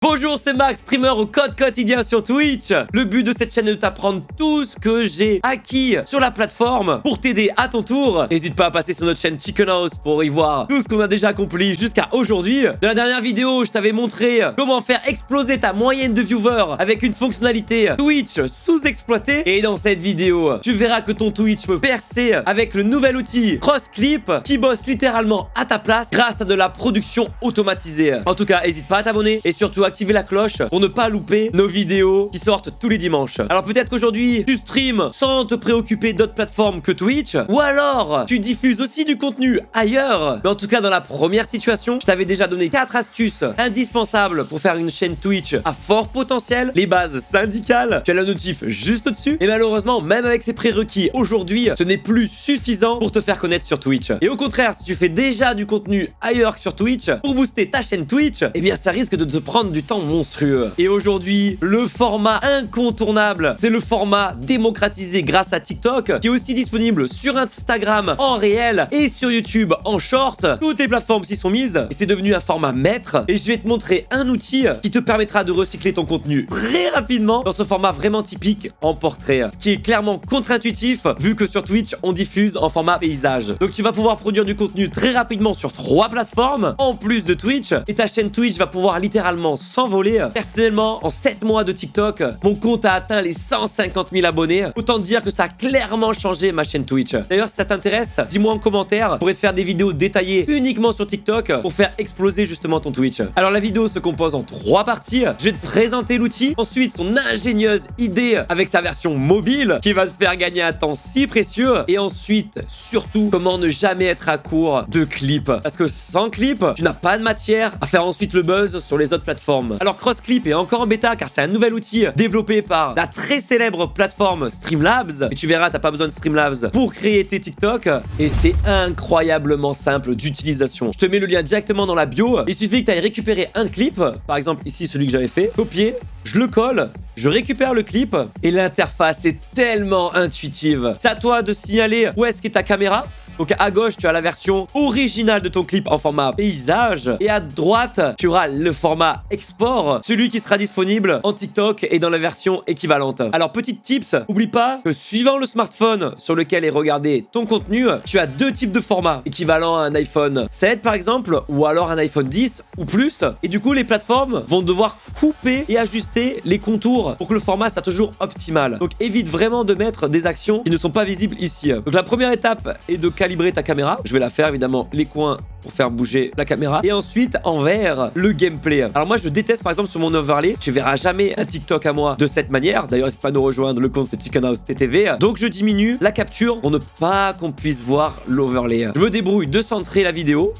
Bonjour, c'est Max, streamer au code quotidien sur Twitch. Le but de cette chaîne est de t'apprendre tout ce que j'ai acquis sur la plateforme pour t'aider à ton tour. N'hésite pas à passer sur notre chaîne Chicken House pour y voir tout ce qu'on a déjà accompli jusqu'à aujourd'hui. Dans la dernière vidéo, je t'avais montré comment faire exploser ta moyenne de viewers avec une fonctionnalité Twitch sous-exploitée. Et dans cette vidéo, tu verras que ton Twitch peut percer avec le nouvel outil CrossClip qui bosse littéralement à ta place grâce à de la production automatisée. En tout cas, n'hésite pas à t'abonner et surtout activer la cloche pour ne pas louper nos vidéos qui sortent tous les dimanches. Alors peut-être qu'aujourd'hui, tu streams sans te préoccuper d'autres plateformes que Twitch, ou alors tu diffuses aussi du contenu ailleurs. Mais en tout cas, dans la première situation, je t'avais déjà donné 4 astuces indispensables pour faire une chaîne Twitch à fort potentiel, les bases syndicales. Tu as la notif juste au-dessus. Et malheureusement, même avec ces prérequis, aujourd'hui, ce n'est plus suffisant pour te faire connaître sur Twitch. Et au contraire, si tu fais déjà du contenu ailleurs que sur Twitch, pour booster ta chaîne Twitch, eh bien ça risque de te prendre du temps monstrueux. Et aujourd'hui, le format incontournable, c'est le format démocratisé grâce à TikTok, qui est aussi disponible sur Instagram en réel et sur YouTube en short. Toutes les plateformes s'y sont mises et c'est devenu un format maître. Et je vais te montrer un outil qui te permettra de recycler ton contenu très rapidement dans ce format vraiment typique en portrait. Ce qui est clairement contre-intuitif vu que sur Twitch, on diffuse en format paysage. Donc tu vas pouvoir produire du contenu très rapidement sur 3 plateformes en plus de Twitch et ta chaîne Twitch va pouvoir littéralement s'envoler. Personnellement, en 7 mois de TikTok, mon compte a atteint les 150 000 abonnés. Autant te dire que ça a clairement changé ma chaîne Twitch. D'ailleurs, si ça t'intéresse, dis-moi en commentaire. Je pourrais te faire des vidéos détaillées uniquement sur TikTok pour faire exploser justement ton Twitch. Alors la vidéo se compose en 3 parties. Je vais te présenter l'outil, ensuite son ingénieuse idée avec sa version mobile qui va te faire gagner un temps si précieux, et ensuite, surtout, comment ne jamais être à court de clips. Parce que sans clips, tu n'as pas de matière à faire ensuite le buzz sur les autres plateformes. Alors CrossClip est encore en bêta car c'est un nouvel outil développé par la très célèbre plateforme Streamlabs. Et tu verras, t'as pas besoin de Streamlabs pour créer tes TikTok et c'est incroyablement simple d'utilisation. Je te mets le lien directement dans la bio. Il suffit que tu ailles récupérer un clip, par exemple ici celui que j'avais fait, copier, je le colle, je récupère le clip et l'interface est tellement intuitive. C'est à toi de signaler où est-ce qu'est ta caméra. Donc à gauche, tu as la version originale de ton clip en format paysage. Et à droite, tu auras le format export, celui qui sera disponible en TikTok et dans la version équivalente. Alors, petite tips, n'oublie pas que suivant le smartphone sur lequel est regardé ton contenu, tu as 2 types de formats équivalents à un iPhone 7 par exemple, ou alors un iPhone 10 ou plus. Et du coup, les plateformes vont devoir couper et ajuster les contours pour que le format soit toujours optimal. Donc évite vraiment de mettre des actions qui ne sont pas visibles ici. Donc la première étape est de calibrer ta caméra. Je vais la faire évidemment les coins pour faire bouger la caméra. Et ensuite, envers le gameplay. Alors moi, je déteste par exemple sur mon overlay, tu verras jamais un TikTok à moi de cette manière. D'ailleurs, n'hésite pas à nous rejoindre, le compte c'est Chicken House TTV. Donc je diminue la capture pour ne pas qu'on puisse voir l'overlay. Je me débrouille de centrer la vidéo.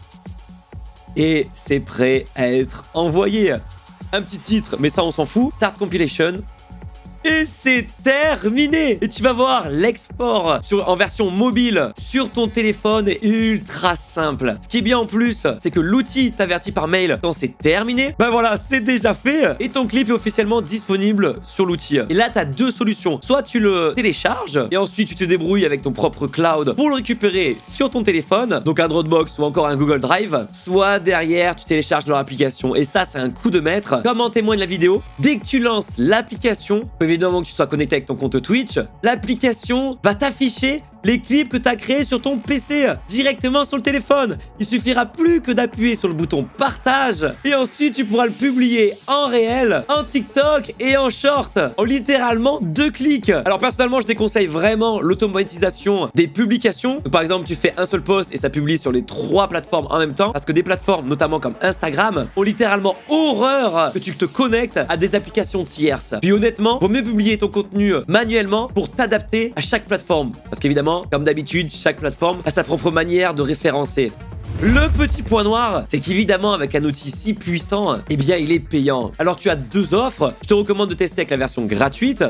Et c'est prêt à être envoyé. Un petit titre, mais ça on s'en fout. Start compilation. Et c'est terminé. Et tu vas voir, l'export en version mobile sur ton téléphone est ultra simple. Ce qui est bien en plus, c'est que l'outil t'avertit par mail quand c'est terminé. Ben voilà, c'est déjà fait. Et ton clip est officiellement disponible sur l'outil. Et là, tu as 2 solutions. Soit tu le télécharges et ensuite tu te débrouilles avec ton propre cloud pour le récupérer sur ton téléphone, donc un Dropbox ou encore un Google Drive. Soit derrière, tu télécharges leur application. Et ça, c'est un coup de maître. Comme en témoigne la vidéo, dès que tu lances l'application, évidemment que tu sois connecté avec ton compte Twitch, l'application va t'afficher les clips que tu as créés sur ton PC directement sur le téléphone. Il suffira plus que d'appuyer sur le bouton partage et ensuite tu pourras le publier en réel, en TikTok et en short en littéralement 2 clics. Alors personnellement, je déconseille vraiment l'automatisation des publications. Donc, par exemple, tu fais un seul post et ça publie sur les 3 plateformes en même temps parce que des plateformes, notamment comme Instagram, ont littéralement horreur que tu te connectes à des applications tierces. Puis honnêtement, vaut mieux publier ton contenu manuellement pour t'adapter à chaque plateforme parce qu'évidemment, comme d'habitude, chaque plateforme a sa propre manière de référencer. Le petit point noir, c'est qu'évidemment, avec un outil si puissant, eh bien, il est payant. Alors, tu as 2 offres. Je te recommande de tester avec la version gratuite.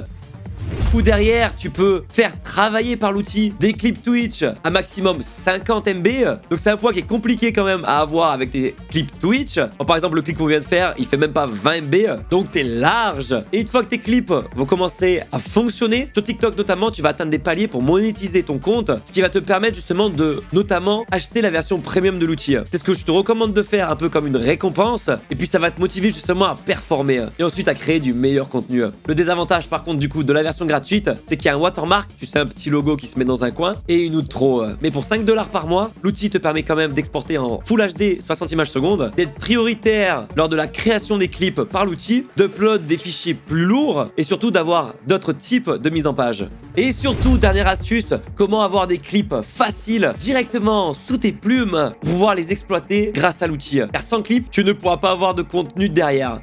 coup derrière, tu peux faire travailler par l'outil des clips Twitch à maximum 50 MB. Donc c'est un poids qui est compliqué quand même à avoir avec tes clips Twitch. Bon, par exemple, le clip qu'on vient de faire, il fait même pas 20 MB. Donc t'es large. Et une fois que tes clips vont commencer à fonctionner, sur TikTok notamment, tu vas atteindre des paliers pour monétiser ton compte, ce qui va te permettre justement de notamment acheter la version premium de l'outil. C'est ce que je te recommande de faire un peu comme une récompense. Et puis ça va te motiver justement à performer et ensuite à créer du meilleur contenu. Le désavantage par contre du coup de la version gratuite, c'est qu'il y a un watermark, tu sais, un petit logo qui se met dans un coin et une outro. Mais pour 5 $ par mois, l'outil te permet quand même d'exporter en Full HD 60 images secondes, d'être prioritaire lors de la création des clips par l'outil, d'upload des fichiers plus lourds et surtout d'avoir d'autres types de mise en page. Et surtout, dernière astuce, comment avoir des clips faciles directement sous tes plumes pour pouvoir les exploiter grâce à l'outil. Car sans clip, tu ne pourras pas avoir de contenu derrière.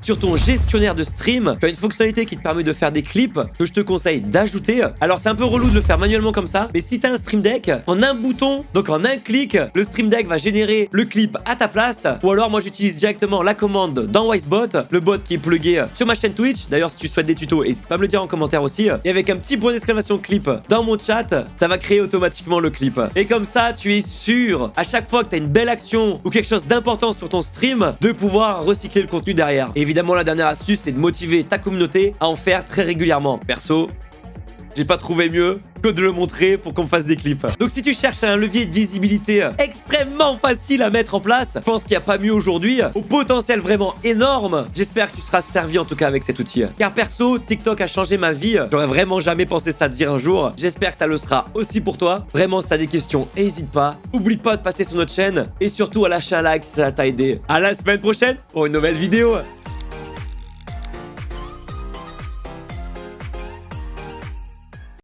Sur ton gestionnaire de stream, tu as une fonctionnalité qui te permet de faire des clips que je te conseille d'ajouter. Alors c'est un peu relou de le faire manuellement comme ça, mais si tu as un Stream Deck, en un bouton, donc en un clic, le Stream Deck va générer le clip à ta place. Ou alors moi j'utilise directement la commande dans Wisebot, le bot qui est plugué sur ma chaîne Twitch. D'ailleurs si tu souhaites des tutos, n'hésite pas à me le dire en commentaire aussi. Et avec un petit point d'exclamation clip dans mon chat, ça va créer automatiquement le clip. Et comme ça, tu es sûr, à chaque fois que tu as une belle action ou quelque chose d'important sur ton stream, de pouvoir recycler le contenu derrière. Et évidemment, la dernière astuce, c'est de motiver ta communauté à en faire très régulièrement. Perso, j'ai pas trouvé mieux que de le montrer pour qu'on me fasse des clips. Donc si tu cherches un levier de visibilité extrêmement facile à mettre en place, je pense qu'il n'y a pas mieux aujourd'hui, au potentiel vraiment énorme, j'espère que tu seras servi en tout cas avec cet outil. Car perso, TikTok a changé ma vie, j'aurais vraiment jamais pensé ça dire un jour, j'espère que ça le sera aussi pour toi. Vraiment, si t'as des questions, n'hésite pas, oublie pas de passer sur notre chaîne et surtout à lâcher un like si ça t'a aidé. À la semaine prochaine pour une nouvelle vidéo.